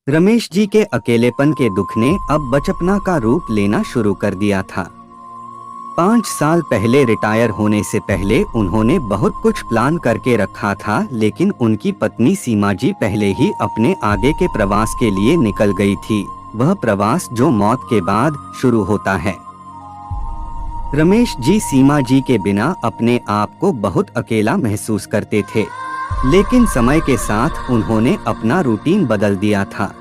रमेश जी के अकेलेपन के दुख ने अब बचपना का रूप लेना शुरू कर दिया था। 5 साल पहले रिटायर होने से पहले उन्होंने बहुत कुछ प्लान करके रखा था, लेकिन उनकी पत्नी सीमा जी पहले ही अपने आगे के प्रवास के लिए निकल गई थी। वह प्रवास जो मौत के बाद शुरू होता है। रमेश जी सीमा जी के बिना अपने आप को बहुत अकेला महसूस करते थे, लेकिन समय के साथ उन्होंने अपना रूटीन बदल दिया था।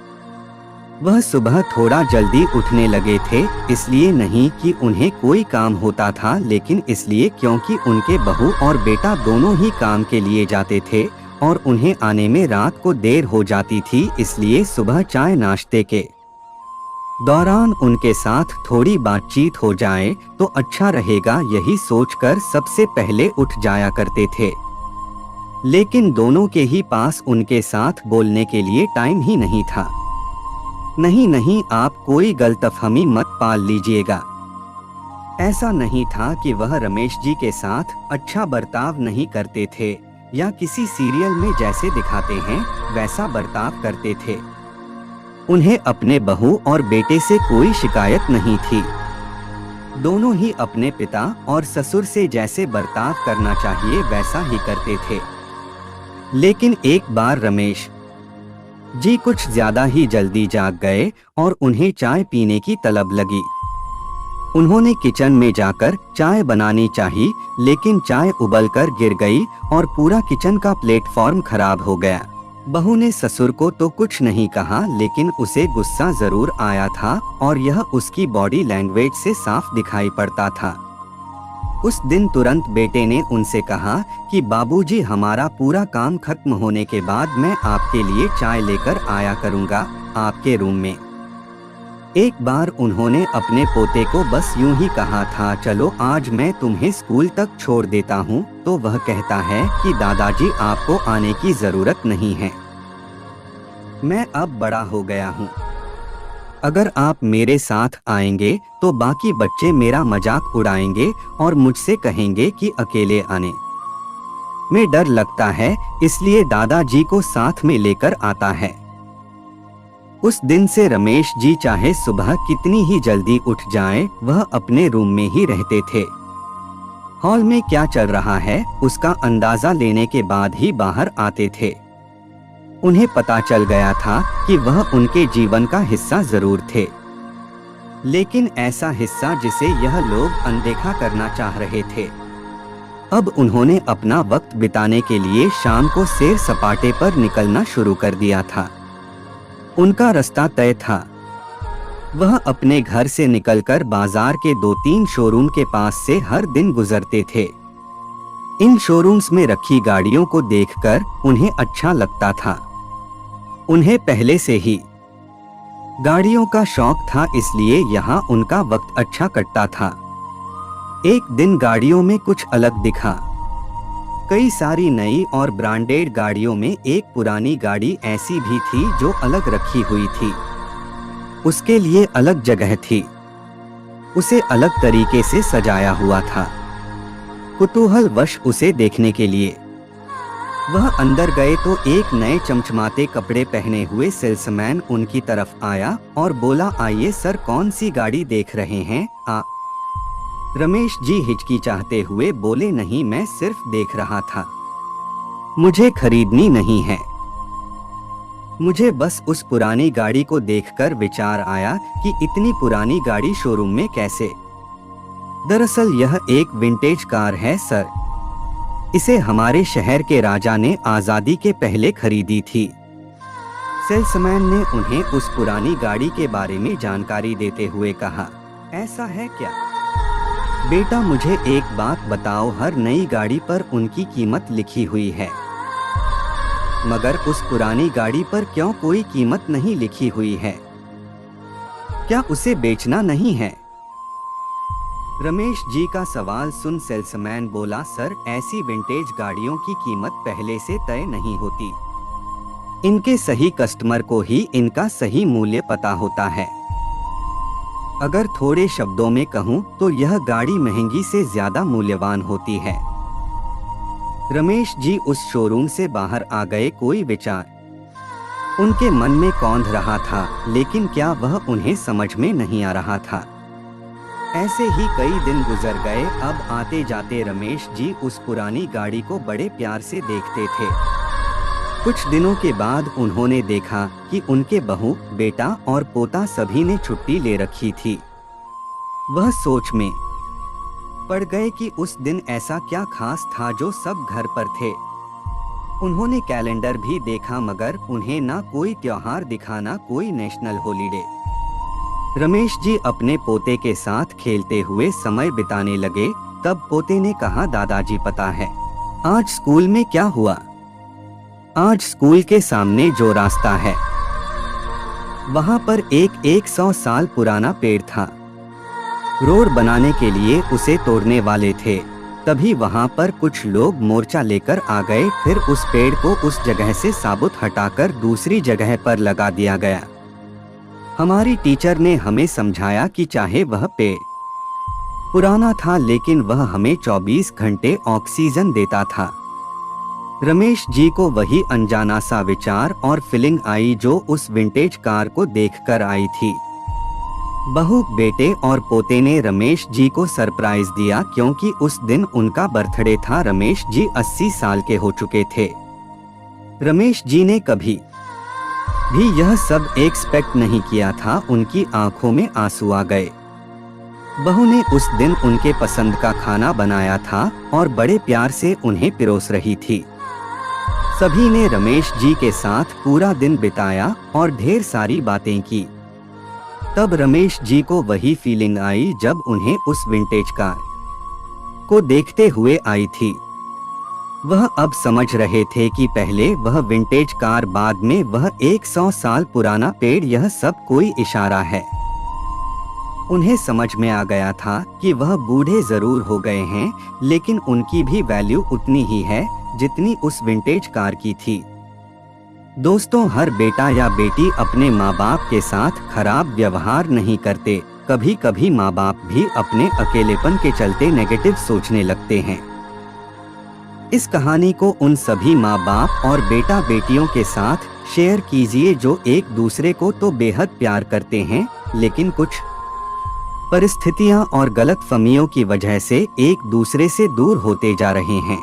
वह सुबह थोड़ा जल्दी उठने लगे थे, इसलिए नहीं कि उन्हें कोई काम होता था, लेकिन इसलिए क्योंकि उनके बहू और बेटा दोनों ही काम के लिए जाते थे और उन्हें आने में रात को देर हो जाती थी। इसलिए सुबह चाय नाश्ते के दौरान उनके साथ थोड़ी बातचीत हो जाए तो अच्छा रहेगा, यही सोचकर सबसे पहले उठ जाया करते थे। लेकिन दोनों के ही पास उनके साथ बोलने के लिए टाइम ही नहीं था। नहीं, आप कोई गलतफहमी मत पाल लीजिएगा। ऐसा नहीं था कि वह रमेश जी के साथ अच्छा बर्ताव नहीं करते थे या किसी सीरियल में जैसे दिखाते हैं वैसा बर्ताव करते थे। उन्हें अपने बहू और बेटे से कोई शिकायत नहीं थी। दोनों ही अपने पिता और ससुर से जैसे बर्ताव करना चाहिए वैसा ही करते थे। लेकिन एक बार रमेश जी कुछ ज्यादा ही जल्दी जाग गए और उन्हें चाय पीने की तलब लगी। उन्होंने किचन में जाकर चाय बनानी चाहिए, लेकिन चाय उबलकर गिर गई और पूरा किचन का प्लेटफॉर्म खराब हो गया। बहू ने ससुर को तो कुछ नहीं कहा, लेकिन उसे गुस्सा जरूर आया था और यह उसकी बॉडी लैंग्वेज से साफ दिखाई पड़ता था। उस दिन तुरंत बेटे ने उनसे कहा कि बाबूजी, हमारा पूरा काम खत्म होने के बाद मैं आपके लिए चाय लेकर आया करूंगा आपके रूम में। एक बार उन्होंने अपने पोते को बस यूं ही कहा था, चलो आज मैं तुम्हें स्कूल तक छोड़ देता हूं, तो वह कहता है कि दादाजी आपको आने की जरूरत नहीं है, मैं अब बड़ा हो गया हूं। अगर आप मेरे साथ आएंगे तो बाकी बच्चे मेरा मजाक उड़ाएंगे और मुझसे कहेंगे कि अकेले आने में डर लगता है, इसलिए दादाजी को साथ में लेकर आता है। उस दिन से रमेश जी चाहे सुबह कितनी ही जल्दी उठ जाएं, वह अपने रूम में ही रहते थे। हॉल में क्या चल रहा है उसका अंदाजा लेने के बाद ही बाहर आते थे। उन्हें पता चल गया था कि वह उनके जीवन का हिस्सा जरूर थे, लेकिन ऐसा हिस्सा जिसे यह लोग अनदेखा करना चाह रहे थे। अब उन्होंने अपना वक्त बिताने के लिए शाम को सैर सपाटे पर निकलना शुरू कर दिया था। उनका रास्ता तय था। वह अपने घर से निकलकर बाजार के 2-3 शोरूम के पास से हर दिन गुजरते थे। इन शोरूम्स में रखी गाड़ियों को देखकर उन्हें अच्छा लगता था। उन्हें पहले से ही गाड़ियों का शौक था, इसलिए यहाँ उनका वक्त अच्छा कटता था। एक दिन गाड़ियों में कुछ अलग दिखा। कई सारी नई और ब्रांडेड गाड़ियों में एक पुरानी गाड़ी ऐसी भी थी जो अलग रखी हुई थी। उसके लिए अलग जगह थी, उसे अलग तरीके से सजाया हुआ था। कुतूहलवश उसे देखने के लिए वह अंदर गए तो एक नए चमचमाते कपड़े पहने हुए सेल्समैन उनकी तरफ आया और बोला, आइए सर, कौन सी गाड़ी देख रहे हैं रमेश जी हिचकिचाते हुए बोले, नहीं, मैं सिर्फ देख रहा था, मुझे खरीदनी नहीं है। मुझे बस उस पुरानी गाड़ी को देखकर विचार आया कि इतनी पुरानी गाड़ी शोरूम में कैसे। दरअसल यह एक विंटेज कार है सर, इसे हमारे शहर के राजा ने आजादी के पहले खरीदी थी। सेल्समैन ने उन्हें उस पुरानी गाड़ी के बारे में जानकारी देते हुए कहा, ऐसा है क्या बेटा, मुझे एक बात बताओ, हर नई गाड़ी पर उनकी कीमत लिखी हुई है, मगर उस पुरानी गाड़ी पर क्यों कोई कीमत नहीं लिखी हुई है? क्या उसे बेचना नहीं है? रमेश जी का सवाल सुन सेल्समैन बोला, सर, ऐसी विंटेज गाड़ियों की कीमत पहले से तय नहीं होती, इनके सही कस्टमर को ही इनका सही मूल्य पता होता है। अगर थोड़े शब्दों में कहूं तो यह गाड़ी महंगी से ज्यादा मूल्यवान होती है। रमेश जी उस शोरूम से बाहर आ गए। कोई विचार उनके मन में कौंध रहा था, लेकिन क्या वह उन्हें समझ में नहीं आ रहा था। ऐसे ही कई दिन गुजर गए। अब आते जाते रमेश जी उस पुरानी गाड़ी को बड़े प्यार से देखते थे। कुछ दिनों के बाद उन्होंने देखा कि उनके बहू, बेटा और पोता सभी ने छुट्टी ले रखी थी। वह सोच में पड़ गए कि उस दिन ऐसा क्या खास था जो सब घर पर थे। उन्होंने कैलेंडर भी देखा, मगर उन्हें ना कोई त्योहार दिखा, ना कोई नेशनल हॉलिडे। रमेश जी अपने पोते के साथ खेलते हुए समय बिताने लगे। तब पोते ने कहा, दादाजी पता है आज स्कूल में क्या हुआ? आज स्कूल के सामने जो रास्ता है वहां पर एक 100 साल पुराना पेड़ था। रोड बनाने के लिए उसे तोड़ने वाले थे। तभी वहां पर कुछ लोग मोर्चा लेकर आ गए। फिर उस पेड़ को उस जगह से साबुत हटाकर दूसरी जगह पर लगा दिया गया। हमारी टीचर ने हमें समझाया कि चाहे वह पेड़ पुराना था, लेकिन वह हमें 24 घंटे ऑक्सीजन देता था। रमेश जी को वही अनजाना सा विचार और फीलिंग आई जो उस विंटेज कार को देखकर आई थी। बहू, बेटे और पोते ने रमेश जी को सरप्राइज दिया, क्योंकि उस दिन उनका बर्थडे था। रमेश जी 80 साल के हो चुके थे। रमेश जी ने कभी भी यह सब एक्सपेक्ट नहीं किया था। उनकी आंखों में आंसू आ गए। बहू ने उस दिन उनके पसंद का खाना बनाया था और बड़े प्यार से उन्हें पिरोस रही थी। सभी ने रमेश जी के साथ पूरा दिन बिताया और ढेर सारी बातें की। तब रमेश जी को वही फीलिंग आई जब उन्हें उस विंटेज कार को देखते हुए आई थी। वह अब समझ रहे थे कि पहले वह विंटेज कार, बाद में वह 100 साल पुराना पेड़, यह सब कोई इशारा है। उन्हें समझ में आ गया था कि वह बूढ़े जरूर हो गए हैं, लेकिन उनकी भी वैल्यू उतनी ही है जितनी उस विंटेज कार की थी। दोस्तों, हर बेटा या बेटी अपने माँ बाप के साथ खराब व्यवहार नहीं करते। कभी कभी माँ बाप भी अपने अकेलेपन के चलते नेगेटिव सोचने लगते हैं। इस कहानी को उन सभी माँ बाप और बेटा बेटियों के साथ शेयर कीजिए जो एक दूसरे को तो बेहद प्यार करते हैं, लेकिन कुछ परिस्थितियाँ और गलतफहमियों की वजह से एक दूसरे से दूर होते जा रहे हैं।